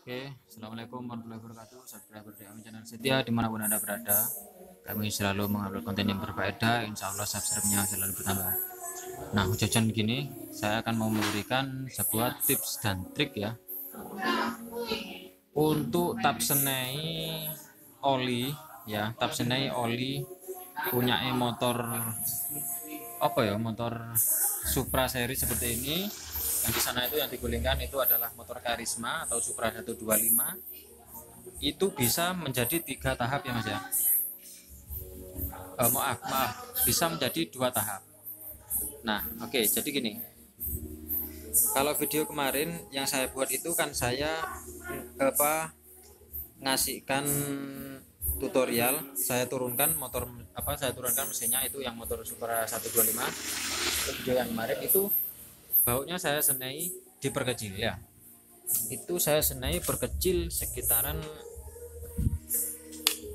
Oke, assalamualaikum warahmatullahi wabarakatuh. Subscriber di Amin Channel Setia dimanapun anda berada. Kami selalu mengupload konten yang berfaedah. Insya Allah subscribe-nya selalu bertambah. Nah, hujan gini, saya akan mau memberikan sebuah tips dan trik ya untuk tap senai oli ya, tap senai oli punya motor apa ya, motor Supra seri seperti ini. Yang di sana itu yang digulingkan itu adalah motor Karisma atau Supra 125. Itu bisa menjadi 3 tahap ya mas ya. Maaf, bisa menjadi 2 tahap. Nah, oke, jadi gini, kalau video kemarin yang saya buat itu kan saya ngasihkan tutorial, saya turunkan mesinnya itu yang motor Supra 125. Video yang kemarin itu bautnya saya senai diperkecil ya, itu saya senai berkecil sekitaran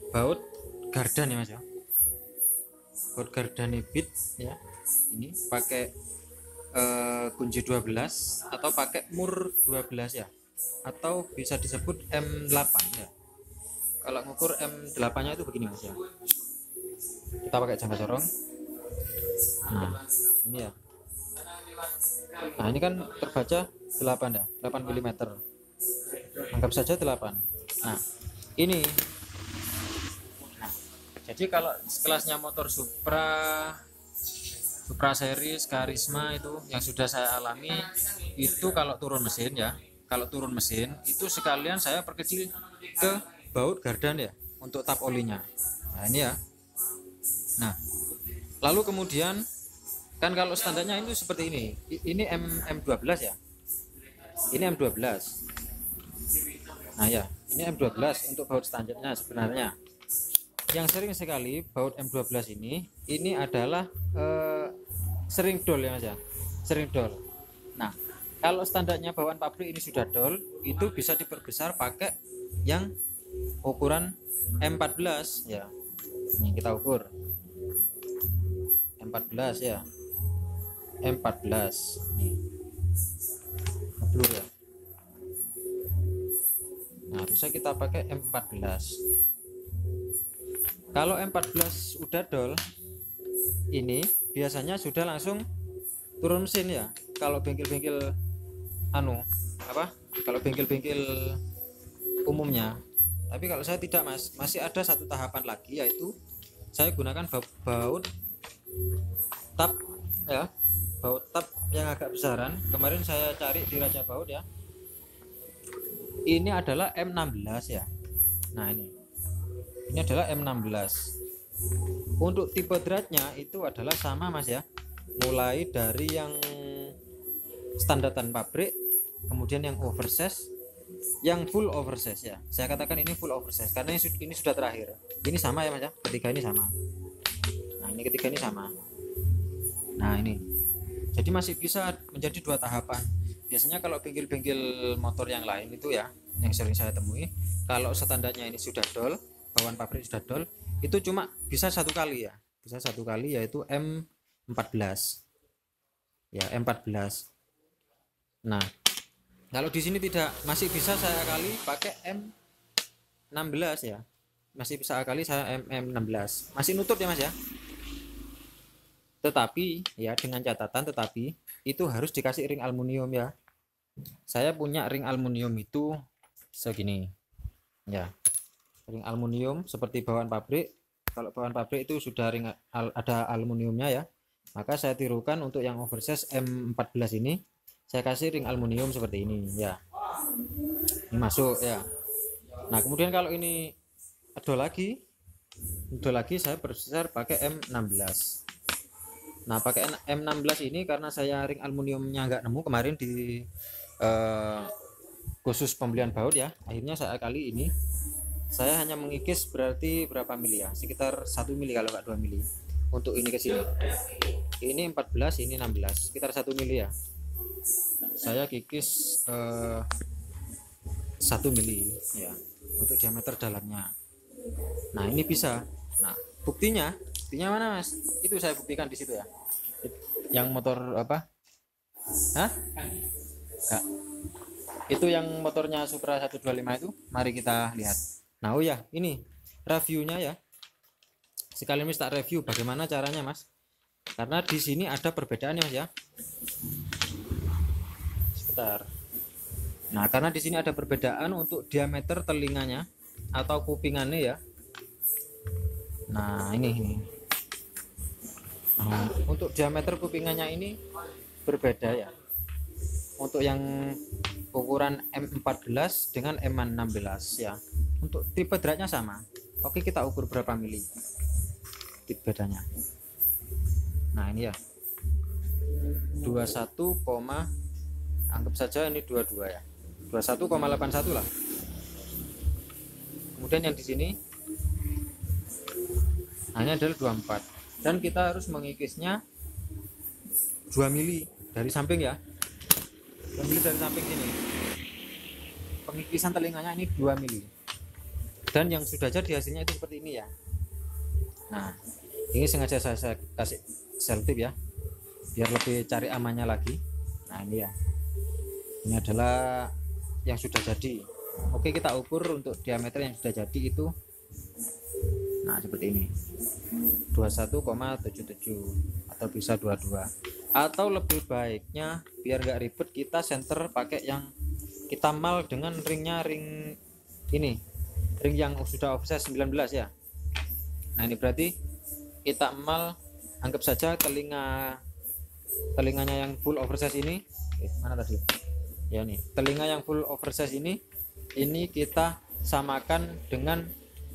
baut gardan ya mas ya, baut gardan bit ya. Ini pakai kunci 12 atau pakai mur 12 ya, atau bisa disebut M8 ya. Kalau ngukur M8 nya itu begini mas ya, kita pakai jangka corong. Nah ini ya, nah ini kan terbaca 8 ya, 8 mm, anggap saja 8. Nah ini, nah jadi kalau sekelasnya motor Supra series Karisma itu yang sudah saya alami itu, kalau turun mesin ya, kalau turun mesin itu sekalian saya perkecil ke baut gardan ya untuk tap olinya. Nah ini ya, nah lalu kemudian kan kalau standarnya itu seperti ini M12 ya, ini M12. Nah ya, ini M12 untuk baut standarnya. Sebenarnya yang sering sekali baut M12 ini adalah sering dol ya mas ya, sering dol. Nah kalau standarnya bawaan pabrik ini sudah dol, itu bisa diperbesar pakai yang ukuran M14 ya. Ini kita ukur M14 ya, M14 nih blue ya. Nah bisa kita pakai M14. Kalau M14 udah dol, ini biasanya sudah langsung turun mesin ya. Kalau bengkel-bengkel kalau bengkel-bengkel umumnya. Tapi kalau saya tidak mas, masih ada satu tahapan lagi, yaitu saya gunakan baut tap ya, baut tap yang agak besaran. Kemarin saya cari di Raja Baut ya, ini adalah M16 ya. Nah ini adalah M16. Untuk tipe dratnya itu adalah sama mas ya, mulai dari yang standaran pabrik, kemudian yang oversize, yang full oversize ya. Saya katakan ini full oversize karena ini sudah terakhir. Ini sama ya mas ya, ketiga ini sama. Nah ini ketiga ini sama. Nah ini, jadi masih bisa menjadi 2 tahapan. Biasanya kalau bengkel-bengkel motor yang lain itu ya, yang sering saya temui, kalau standarnya ini sudah dol, bawaan pabrik sudah dol, itu cuma bisa 1 kali ya, bisa 1 kali, yaitu M14 ya, M14. Nah kalau di sini tidak, masih bisa saya kali pakai M16 ya, masih bisa kali saya M16, masih nutut ya mas ya. Tetapi ya dengan catatan, tetapi itu harus dikasih ring aluminium ya. Saya punya ring aluminium itu segini ya, ring aluminium seperti bawaan pabrik. Kalau bawaan pabrik itu sudah ada aluminiumnya ya, maka saya tirukan untuk yang oversize M14 ini, saya kasih ring aluminium seperti ini ya. Ini masuk ya. Nah kemudian kalau ini ada lagi saya berbesar pakai M16. Nah pakai M16 ini karena saya ring aluminiumnya nggak nemu kemarin di khusus pembelian baut ya, akhirnya saya kali ini saya hanya mengikis berarti berapa mili ya, sekitar 1 mili kalau nggak 2 mili untuk ini ke sini. Ini 14, ini 16, sekitar 1 mili ya. Saya kikis 1 mili ya untuk diameter dalamnya. Nah ini bisa. Nah buktinya mana mas? Itu saya buktikan di situ ya, yang motor apa? Hah? Enggak. Itu yang motornya Supra 125 itu, mari kita lihat. Nah, oh ya, ini reviewnya ya. Sekali ini tak review bagaimana caranya, Mas. Karena di sini ada perbedaannya, Mas ya. Sebentar. Nah, karena di sini ada perbedaan untuk diameter telinganya atau kupingannya ya. Nah, ini. Nah, untuk diameter kupingannya ini berbeda ya. Untuk yang ukuran M14 dengan M16 ya. Untuk tipe dratnya sama. Oke, kita ukur berapa mili tipe bedanya. Nah, ini ya 21, anggap saja ini 22 ya, 21,81 lah. Kemudian yang di sini hanya adalah 24 dan kita harus mengikisnya 2 mili dari samping ya. 2 mili dari samping sini. Pengikisan telinganya ini 2 mili. Dan yang sudah jadi hasilnya itu seperti ini ya. Nah, ini sengaja saya kasih selotip ya, biar lebih cari amannya lagi. Nah, ini ya. Ini adalah yang sudah jadi. Oke, kita ukur untuk diameter yang sudah jadi itu. Nah, seperti ini. 21,77 atau bisa 22. Atau lebih baiknya biar nggak ribet kita center pakai yang kita mal dengan ringnya ring ini. Ring yang sudah offset 19 ya. Nah, ini berarti kita mal, anggap saja telinganya yang full oversize ini. Mana tadi? Ya, nih. Telinga yang full oversize ini kita samakan dengan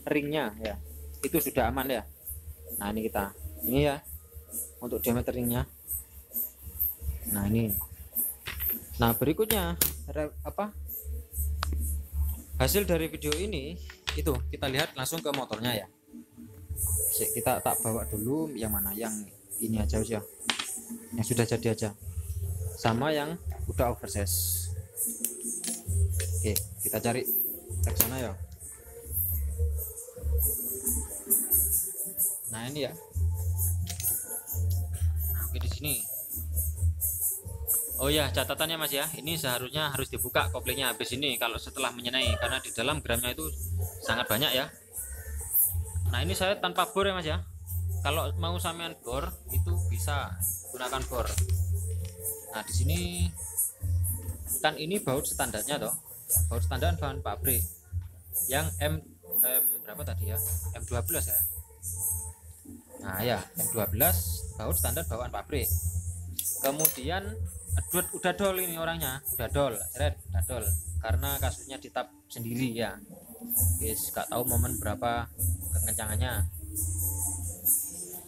ringnya ya. Itu sudah aman ya. Nah, ini ya untuk diameter ringnya. Nah, ini. Nah, berikutnya hasil dari video ini itu kita lihat langsung ke motornya ya. Kita tak bawa dulu yang mana, yang ini aja ya, yang sudah jadi aja, sama yang udah oversize. Oke, kita cari ke sana ya. Nah, ini ya. Nah, oke, di sini. Oh ya, catatannya Mas ya, ini seharusnya harus dibuka koplingnya habis ini kalau setelah menyenai, karena di dalam gramnya itu sangat banyak ya. Nah, ini saya tanpa bor ya Mas ya. Kalau mau sampean bor itu bisa gunakan bor. Nah, di sini kan ini baut standarnya toh. Ya, baut standar bahan pabrik. Yang M berapa tadi ya? M12 ya. Nah, ya, M12 baut standar bawaan pabrik. Kemudian udah dol ini orangnya, udah dol karena kasusnya ditap sendiri ya. Guys, gak tahu momen berapa kekencangannya.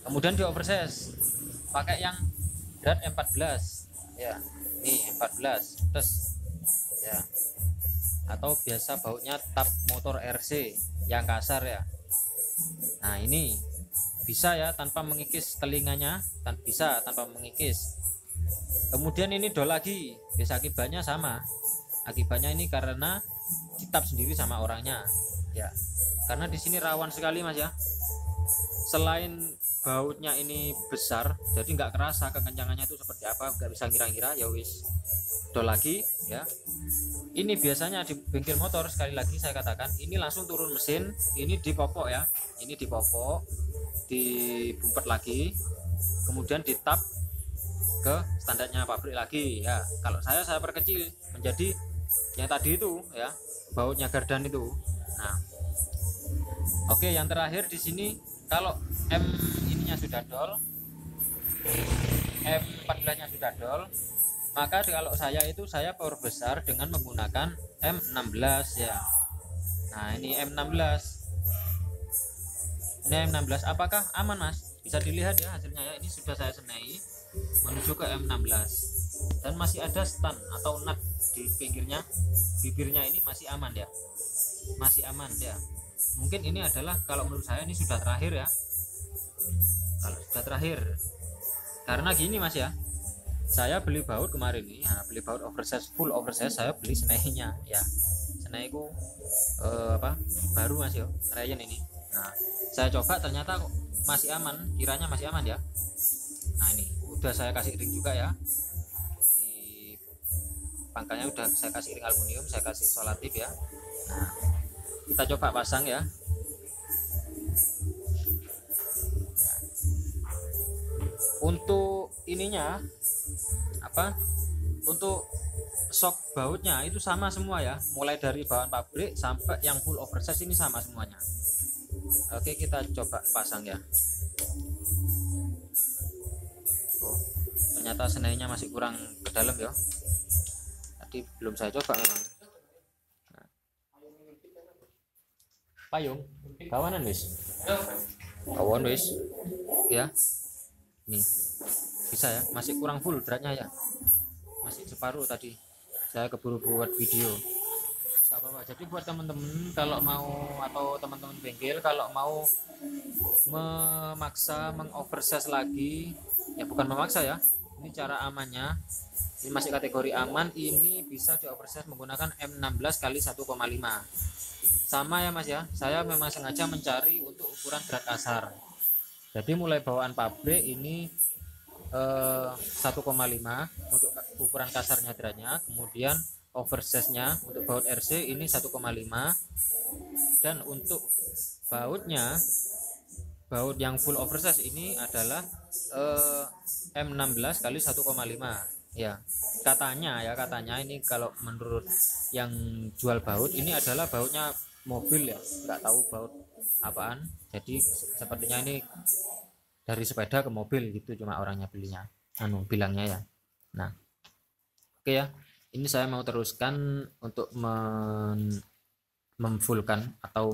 Kemudian di oversize pakai yang drat M14 ya, ini M14 terus ya, atau biasa bautnya tap motor RC yang kasar ya. Nah, ini bisa ya tanpa mengikis telinganya, bisa tanpa mengikis. Kemudian ini dol lagi, biasa akibatnya sama. Akibatnya ini karena ditap sendiri sama orangnya ya. Karena di sini rawan sekali Mas ya. Selain bautnya ini besar, jadi nggak kerasa kekencangannya itu seperti apa, nggak bisa ngira-ngira ya wis. Dol lagi ya. Ini biasanya di bengkel motor, sekali lagi saya katakan, ini langsung turun mesin, ini dipopok ya. Ini dipopok, dibumpet lagi, kemudian ditap ke standarnya pabrik lagi ya. Kalau saya perkecil menjadi yang tadi itu ya, bautnya gardan itu. Nah, oke, yang terakhir di sini kalau M ininya sudah dol, M14 nya sudah dol, maka kalau saya power besar dengan menggunakan M16 ya. Nah, ini M16 apakah aman Mas? Bisa dilihat ya hasilnya ya. Ini sudah saya senai menuju ke M16 dan masih ada stan atau nut di pinggirnya, bibirnya ini masih aman ya, masih aman ya. Mungkin ini adalah, kalau menurut saya ini sudah terakhir ya, kalau sudah terakhir. Karena gini Mas ya, saya beli baut kemarin nih, beli baut oversize, full oversize, saya beli senainya ya. Senaiku baru Mas yo, Ryan ini. Nah, saya coba ternyata kok masih aman, kiranya masih aman ya. Nah, ini udah saya kasih ring juga ya di pangkalnya udah saya kasih ring aluminium, saya kasih isolatif ya. Nah, kita coba pasang ya. Untuk ininya apa, untuk shock bautnya itu sama semua ya, mulai dari bawaan pabrik sampai yang full oversize ini sama semuanya. Oke, kita coba pasang ya. Oh, ternyata senainya masih kurang ke dalam ya, tadi belum saya coba memang. Nah, payung kawanan wis, kawan wis ya. Nih bisa ya, masih kurang full beratnya ya, masih separuh tadi saya keburu buat video. Gak apa-apa. Jadi buat teman-teman kalau mau, atau teman-teman bengkel kalau mau memaksa mengoversize lagi ya, bukan memaksa ya, ini cara amannya, ini masih kategori aman, ini bisa dioversize menggunakan M16 kali 1,5 sama ya Mas ya. Saya memang sengaja mencari untuk ukuran drat kasar, jadi mulai bawaan pabrik ini 1,5 untuk ukuran kasarnya dratnya, kemudian oversize-nya untuk baut RC ini 1,5, dan untuk bautnya, baut yang full oversize ini adalah M16 kali 1,5 ya. Katanya ini kalau menurut yang jual baut ini adalah bautnya mobil ya, nggak tahu baut apaan, jadi sepertinya ini dari sepeda ke mobil gitu, cuma orangnya belinya bilangnya ya. Nah oke ya, ini saya mau teruskan untuk memfullkan atau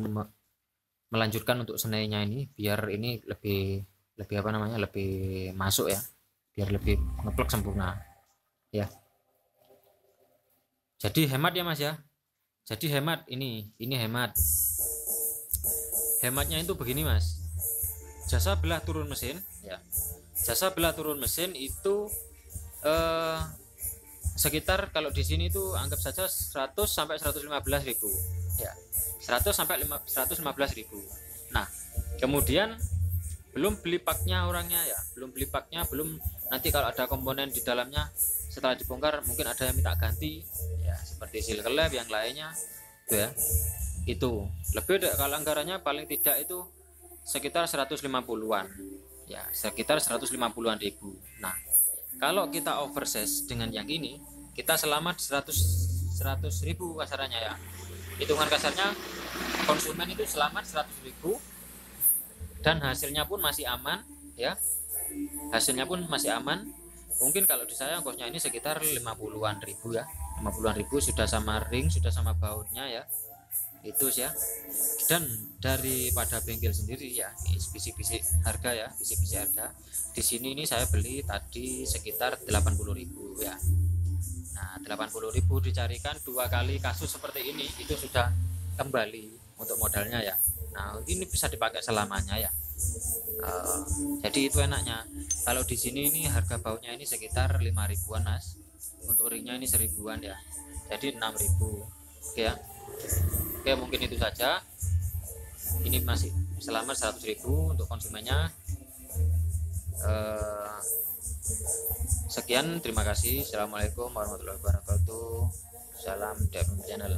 melanjutkan untuk senainya ini, biar ini lebih apa namanya, lebih masuk ya, biar lebih ngeplek sempurna ya. Jadi hemat ya Mas ya, jadi hemat, ini hematnya itu begini Mas. Jasa belah turun mesin ya, jasa belah turun mesin itu sekitar, kalau di sini itu anggap saja 100 sampai 115.000 ya, 100 sampai 115.000. Nah kemudian belum beli paknya orangnya ya, belum beli paknya, belum nanti kalau ada komponen di dalamnya setelah dibongkar mungkin ada yang minta ganti ya, seperti seal kelep yang lainnya itu ya. Itu lebih kalau anggarannya paling tidak itu sekitar 150-an ya, sekitar 150-an ribu. Nah kalau kita oversize dengan yang ini, kita selamat 100.000 kasarannya ya, hitungan kasarnya konsumen itu selamat 100.000 dan hasilnya pun masih aman ya, hasilnya pun masih aman. Mungkin kalau di saya ongkosnya ini sekitar 50-an ribu ya, 50-an ribu sudah sama ring, sudah sama bautnya ya, itu ya. Dan daripada bengkel sendiri ya, bisik-bisik harga ya, bisik-bisik harga di sini ini saya beli tadi sekitar 80.000 ya. Nah 80.000 dicarikan 2 kali kasus seperti ini itu sudah kembali untuk modalnya ya. Nah ini bisa dipakai selamanya ya. Jadi itu enaknya. Kalau di sini ini harga bautnya ini sekitar 5.000-an Mas, untuk ringnya ini 1.000-an ya, jadi 6.000. Oke ya. Oke, mungkin itu saja. Ini masih selamat 100.000 untuk konsumennya. Sekian, terima kasih. Assalamualaikum warahmatullahi wabarakatuh. Salam DFM Channel.